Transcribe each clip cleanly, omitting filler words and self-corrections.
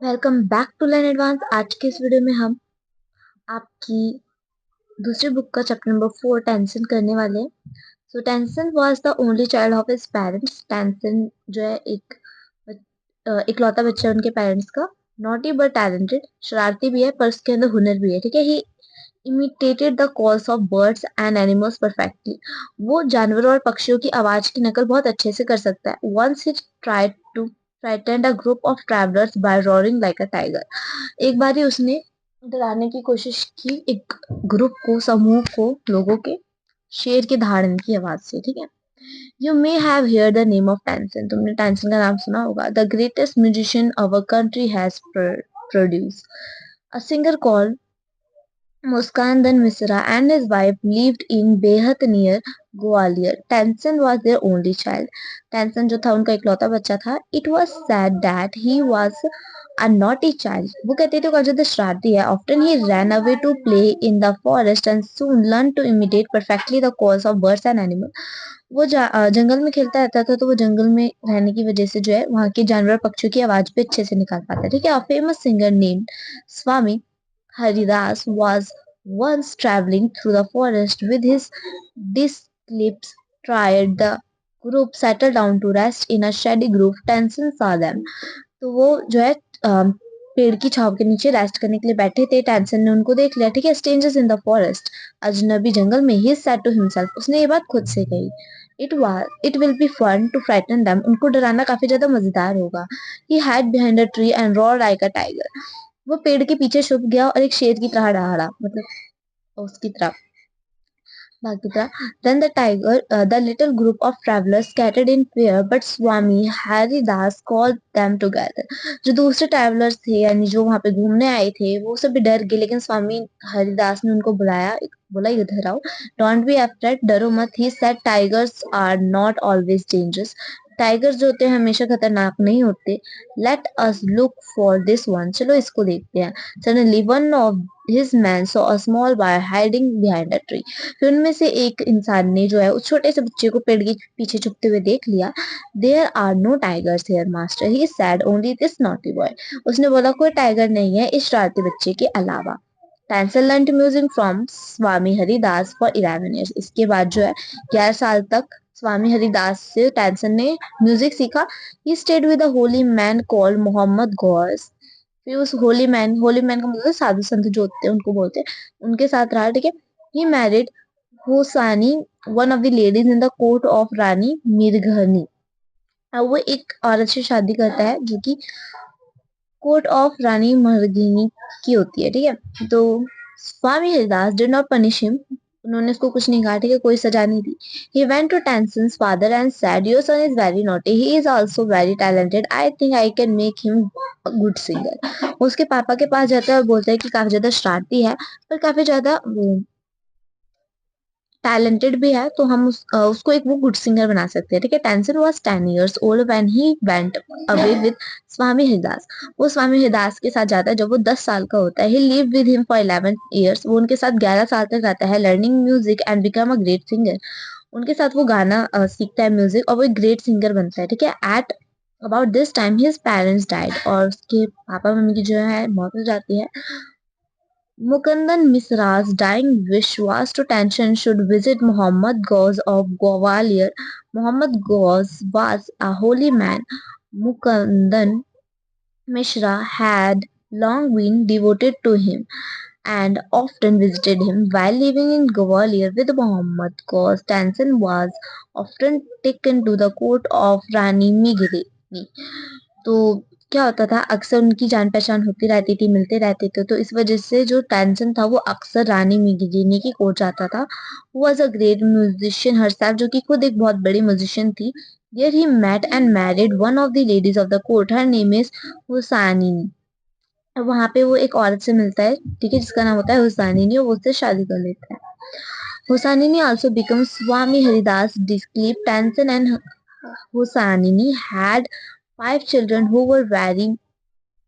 Welcome back to learn advance. आज के इस वीडियो में हम आपकी दूसरी बुक का चैप्टर नंबर 4 टेंसन करने वाले हैं। So Tansen was the only child of his parents. Tansen जो है इकलौता बच्चा है उनके पेरेंट्स का। नॉटी बट टैलेंटेड, शरारती भी है पर उसके अंदर हुनर भी है। ठीक है, ही imitated the calls of birds and animals perfectly। वो जानवरों और पक्षियों की आवाज की नकल बहुत अच्छे से कर सकता है। Once he tried to frighten a group of travelers by roaring like a tiger। एक बारी उसने डराने की कोशिश की एक ग्रुप को, समूह को, लोगों के शेर के दहाड़ने की आवाज से। ठीक है, you may have here the name of tension. तुमने टेंसन का नाम सुना होगा। The greatest musician our country has produce. A singer called Muskandan Misra and his wife lived in Behat near Gwalior. Tenson was their only child. Tenson जो था उनका इकलौता बच्चा था। It was said that he was a naughty child। वो कहते थे वो ज्यादा शरारती है। Often he ran away to play in the forest and soon learned to imitate perfectly the calls of birds and animals। वो जंगल में खेलता रहता था तो वो जंगल में रहने की वजह से जो है वहाँ के जानवर पक्षियों की आवाज भी अच्छे से निकाल पाता है। ठीक है, a famous singer named Swami Haridas was once traveling through the forest with his disciples. Tried the group settled down to rest in a shady grove. Tenson saw them। तो वो जो है पेड़ की छाव के नीचे रेस्ट करने के लिए बैठे थे। टेंसन ने उनको देख लिया। ठीक है, स्ट्रेंजर्स इन द फॉरेस्ट, अजनबी जंगल में। ही सेड टू हिमसेल्फ, उसने ये बात खुद से कही। It will be fun to frighten them. उनको डराना काफी ज्यादा मजेदार होगा। He hide behind a tree and roar like a tiger. वो पेड़ के पीछे छुप गया और एक शेर की तरह दहाड़ा, मतलब उसकी तरह भाग की तरह। Then the little group of travelers scattered in fear, but Swami Haridas called them together। जो दूसरे ट्रैवलर्स थे यानी जो वहां पे घूमने आए थे वो सब भी डर गए, लेकिन स्वामी हरिदास ने उनको बुलाया, बोला इधर आओ। डोंट बी अफ्रेड, डरो मत। He said tigers are not always dangerous. Tigers जो होते हैं हमेशा खतरनाक नहीं होते। Let us look for this one, चलो इसको देखते हैं। Suddenly one of his man saw a small boy hiding behind a tree. फिर उनमें से एक इंसान ने जो है उस छोटे से बच्चे को पेड़ के पीछे छुपते हुए देख लिया। There are no tigers here master, he said only this naughty boy. उसने बोला कोई टाइगर नहीं है इस शरारती बच्चे के अलावा। Tension learn music from Swami Haridas for 11 years. इसके बाद जो है 11 साल तक स्वामी हरिदास से टेंसन ने म्यूजिक सीखा। He stayed with a holy man called Mohammad Ghaus. फिर उस होली मैन का मतलब साधु संत जो होते हैं उनको बोलते हैं, उनके साथ रहा। ठीक है, he married Hussaini, one of the ladies in the court of Rani Mirghani. अब वो एक औरत से शादी करता है जो कि कोर्ट ऑफ रानी मरघनी की होती है। ठीक है, तो Swami Haridas did not punish him. उन्होंने उसको कुछ नहीं कहा। ठीक है, कोई सजा नहीं दी। He went to Tansen's father and said your son is very naughty, he is also very talented, I think I can make him a good singer. उसके पापा के पास जाता है और बोलता है कि काफी ज्यादा शरारती है पर काफी ज्यादा टैलेंटेड भी है, तो हम उसको एक वो गुड सिंगर बना सकते हैं। ठीक है, Tansen was 10 years old when he went away with Swami Haridas. वो स्वामी हरिदास के साथ जाता है जब वो 10 साल का होता है। He live with him for 11 years. वो उनके साथ 11 साल तक रहता है। Learning music and become a great singer. उनके साथ वो गाना सीखता है, म्यूजिक, और वो एक ग्रेट सिंगर बनता है। ठीक है, at about this time his parents died. और उसके पापा मम्मी की जो है मौत हो जाती है। Mukundan Misra's dying wish was to Tension should visit Muhammad Ghaus of Gwalior. Muhammad Ghaus was a holy man. Mukundan Mishra had long been devoted to him and often visited him. While living in Gwalior with Muhammad Ghaus, Tenson was often taken to the court of Rani Migiri। तो क्या होता था, अक्सर उनकी जान पहचान होती रहती थी, मिलते रहते थे, तो इस वजह से जो टेंशन था वो अक्सर रानी मिगिजीनी की कोर्ट जाता था। Was a great musician herself, जो कि खुद एक बहुत बड़ी म्यूजिशियन थी। There he met and married one of the ladies of the court. Her name is हुसैनिनी। अब वहां पे वो एक औरत से मिलता है, ठीक है, जिसका नाम होता है हुसैनिनी, और वो उससे शादी कर लेता है। हुसैनिनी also becomes Swami Haridas disciple। Tenson and Husainini had 5 children who were very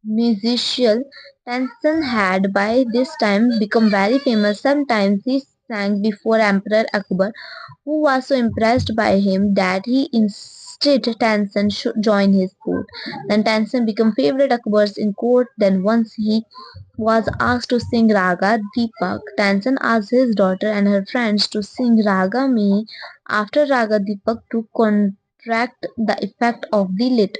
musician. Tenson had by this time become very famous. Sometimes he sang before Emperor Akbar, who was so impressed by him that he insisted Tansen should join his court. Then Tansen became favorite Akbar's in court. Then once he was asked to sing Raga Deepak, Tansen asked his daughter and her friends to sing Raga Me after Raga Deepak to counteract the effect of the lit.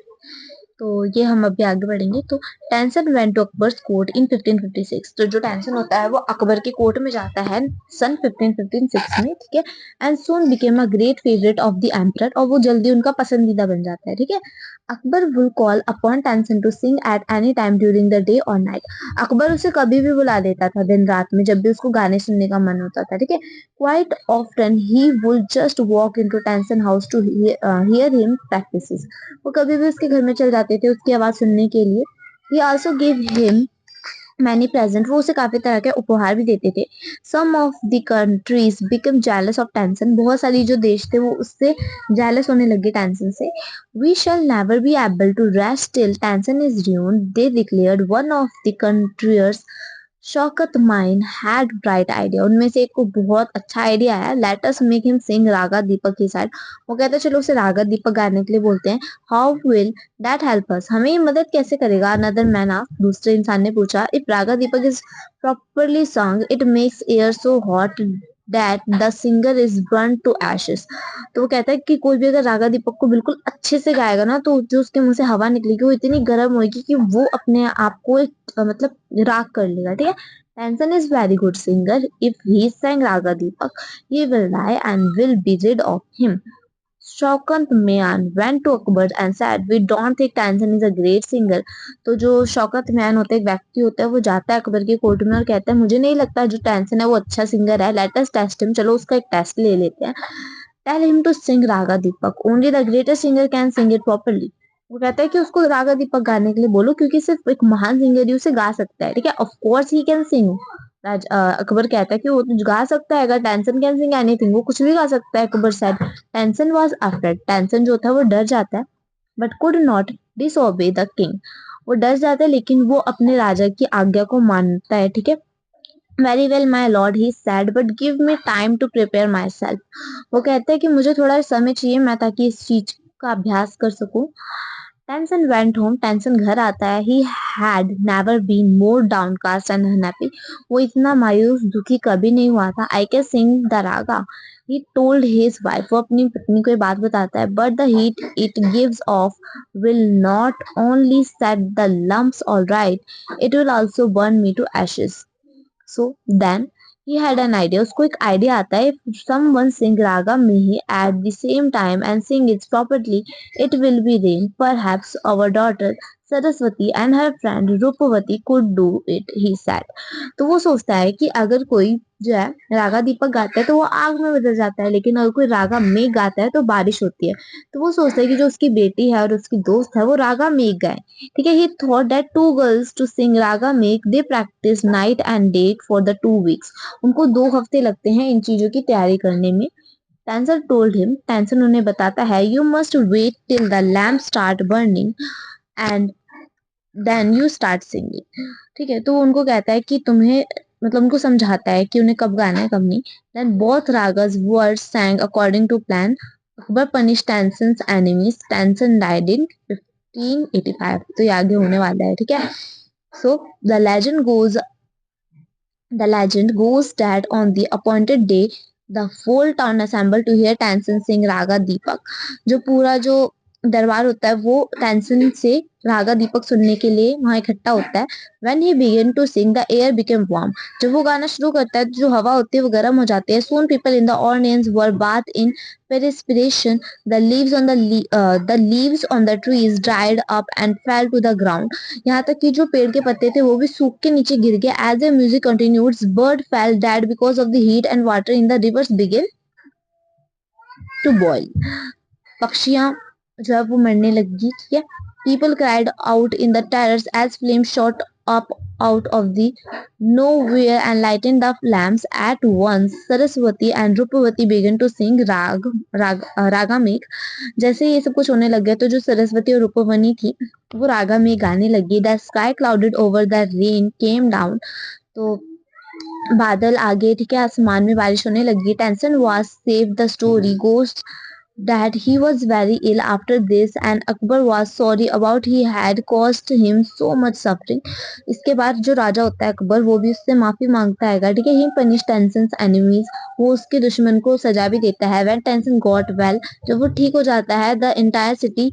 तो ये हम अभी आगे बढ़ेंगे। तो Tansen went to Akbar's court in 1556। तो जो tension होता है वो अकबर के कोर्ट में जाता है सन 1556 में, ठीक है। And soon became a great favourite of the emperor, और वो जल्दी उनका पसंदीदा बन जाता है, ठीक है। Akbar will call upon Tansen to sing at any time during the day और नाइट। अकबर उसे कभी भी बुला लेता था, दिन रात में, जब भी उसको गाने सुनने का मन होता था, ठीक है। Quite often he would just walk into Tansen house to hear him practices. वो कभी भी उसके घर में चल जाते थे उसकी आवाज सुनने के लिए। He also give him many present, वो उसे काफी तरह के उपहार भी देते थे। Some of the countries become jealous of Tansen, बहुत सारी जो देश थे वो उससे जेलस होने लगे टेंसन से। We shall never be able to rest till Tansen is ruined, they declared. One of the courtiers Shaukat Mian had bright idea, उनमें से एक को बहुत अच्छा आइडिया आया। Let us make him sing raga Deepak की साइड। वो कहते हैं चलो उसे रागा दीपक गाने के लिए बोलते हैं। How will that help us, हमें ये मदद कैसे करेगा? अनदर मैन आस्क्ड, दूसरे इंसान ने पूछा। If raga Deepak is properly song it makes air so hot that the singer is burn to ashes. तो वो कहता है कि कोई भी अगर रागा दीपक को बिल्कुल अच्छे से गाएगा ना, तो जो उसके मुंह से हवा निकलेगी वो इतनी गर्म होगी कि वो अपने आप को एक मतलब राग कर लेगा, ठीक है। Tansen is very good singer. If he sang Raga Deepak, he will die and will be rid of him. Shaukat म्यान went to Akbar and said, "We don't think Tansen is a great singer." तो जो शौकत म्यान होता है, एक व्यक्ति होता है, वो जाता है अकबर के कोर्ट में और कहता है मुझे नहीं लगता जो टेंसन है वो अच्छा सिंगर है। लेट अस टेस्ट हिम, चलो उसका एक टेस्ट ले लेते हैं। Tell him to sing raga Deepak, only the greatest singer can sing it properly. वो कहता है कि उसको रागा दीपक गाने के लिए बोलो, क्योंकि सिर्फ एक महान सिंगर ही उसे गा सकता है, ठीक है। Of course he can sing. Akbar कहता है कि वो तो गा सकता है, अगर टेंशन कैन सिंग एनीथिंग, वो कुछ भी गा सकता है। Akbar said. Tension was afraid, tension जो था वो डर जाता है। But could not disobey the king, वो डर जाता है लेकिन वो अपने राजा की आज्ञा को मानता है, ठीक है। Very well my lord he said, but give me time to prepare myself. वो कहते हैं कि मुझे थोड़ा समय चाहिए मैं ताकि इस चीज का अभ्यास कर सकूं। टेंसन वेंट होम, टेंसन घर आता है। He had never been more downcast and unhappy, वो इतना मायूस दुखी कभी नहीं हुआ था। I can sing the raga, he told his wife, वो अपनी पत्नी को ये बात बताता है। But the heat it gives off will not only set the lamps all right, it will also burn me to ashes. So then he had an idea, उसको एक आइडिया आता है। If someone sing raga mihi at the same time and sing it properly, it will be rain. Perhaps our daughter Saraswati and her friend Rupavati could do it, he said. तो वो सोचता है कि अगर कोई जो है रागा दीपक गाता है तो वो आग में बदल जाता है, लेकिन अगर कोई रागा मेघ गाता है तो बारिश होती है। तो वो सोचता है कि जो उसकी बेटी है और उसकी दोस्त है वो रागा मेघ गाए, ठीक है। He thought that two girls to sing raga Megh, they practice night and day for the 2 weeks। उनको 2 हफ्ते लगते हैं इन चीजों की तैयारी करने में। टेंसन टोल्ड हिम, टेंसन उन्हें बताता है, you must wait till the lamp start burning and then you start singing, ठीक है। तो वो उनको कहता है कि तुम्हें मतलब उनको समझाता है कि उन्हें कब गाना है कब नहीं। Then both ragas were sang according to plan. Akbar punish Tansen's enemies, Tansen died in 1585। तो ये आगे होने वाला है, ठीक है। So the legend goes that on the appointed day the whole town assembled to hear Tansen sing Raga Deepak। जो पूरा जो दरबार होता है वो टेंसन से रागा दीपक सुनने के लिए वहां इकट्ठा होता है। When he began to sing, the air became warm। जब वो गाना शुरू करता है तो जो हवा होती है वो गर्म हो जाती है। Soon people in the audience were bathed in perspiration। The leaves on the trees dried up and fell to the ground। यहाँ तक कि जो पेड़ के पत्ते थे वो भी सूख के नीचे गिर गए। As the music continued, bird fell dead because of the heat and water in the rivers began to boil। पक्षियां जो है वो मरने लगी, ठीक है। People cried out in the terrors as flames shot up out of the nowhere and lightened the lamps at once। Saraswati and Rupavati began to sing raga मेघ। जैसे ये सब कुछ होने लग गया तो जो सरस्वती और रूपवनी थी वो रागा में गाने लगी। The sky clouded over, the rain came down. तो बादल आ गए, ठीक है, आसमान में बारिश होने लगी। Tension was save the story ghost that he was very ill after this and Akbar was sorry about he had caused him so much suffering. इसके बाद जो राजा होता है अकबर वो भी उससे माफी मांगता है, ठीक है. He punished Tenson's enemies, वो उसके दुश्मन को सजा भी देता है. When Tenson got well, जब वो ठीक हो जाता है, the entire city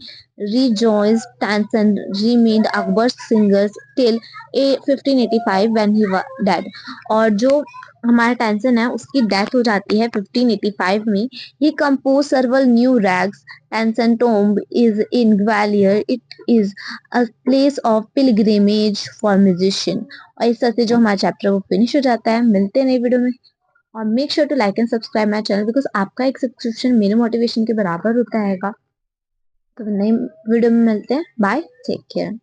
rejoiced. Tenson remained Akbar's singers till 1585 when he was dead. और जो हमारा टेंसन है उसकी डेथ हो जाती है 1585 में. He composed several new rags. Tencent tomb is in Gwalior. It is a place of pilgrimage for musician. और इस तरह से जो हमारा चैप्टर वो फिनिश हो जाता है. मिलते हैं नई वीडियो में और make sure to like and subscribe my channel because आपका एक सब्सक्रिप्शन मेरे मोटिवेशन के बराबर होता है. तो नई वीडियो में मिलते हैं. Bye, take care.